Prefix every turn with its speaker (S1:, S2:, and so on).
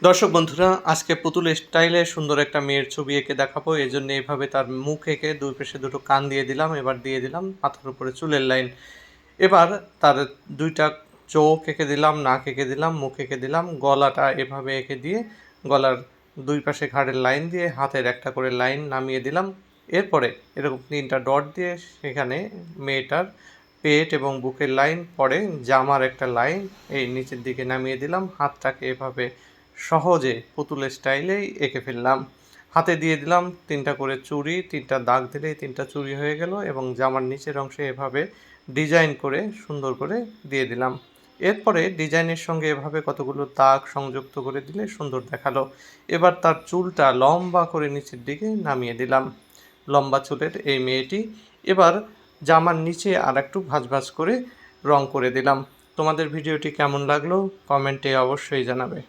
S1: দর্শক বন্ধুরা, আজকে পুতুল স্টাইলে সুন্দর একটা মেয়ের ছবি এঁকে দেখাবো। এজন্য এভাবে তার মুখ এঁকে দুই পাশে দুটো কান দিয়ে দিলাম। এবার দিয়ে দিলাম মাথার উপরে চুলের লাইন। এবার তার ২টা চোখ এঁকে দিলাম, নাক এঁকে দিলাম, মুখ এঁকে দিলাম। গলাটা এভাবে এঁকে দিয়ে গলার দুই পাশে ঘাড়ের লাইন দিয়ে হাতের একটা করে লাইন নামিয়ে দিলাম। এরপরে এরকম ৩টা ডট দিয়ে সেখানে মেয়েটার পেট এবং বুকের লাইন, পরে জামার একটা লাইন এই নিচের দিকে নামিয়ে দিলাম। হাতটাকে এভাবে সহজে পুতুলের স্টাইলেই এঁকে ফেললাম। হাতে দিয়ে দিলাম ৩টা করে চুড়ি, ৩টা দাগ দিলেই ৩টা চুড়ি হয়ে গেল এবং জামার নিচের অংশে এভাবে ডিজাইন করে সুন্দর করে দিয়ে দিলাম। এরপরে ডিজাইনের সঙ্গে এভাবে কতগুলো দাগ সংযুক্ত করে দিলে সুন্দর দেখালো। এবার তার চুলটা লম্বা করে নিচের দিকে নামিয়ে দিলাম। লম্বা চুলের এই মেয়েটি এবার জামার নিচে আর একটু ভাঁজ ভাঁজ করে রং করে দিলাম। তোমাদের ভিডিওটি কেমন লাগলো কমেন্টে অবশ্যই জানাবে।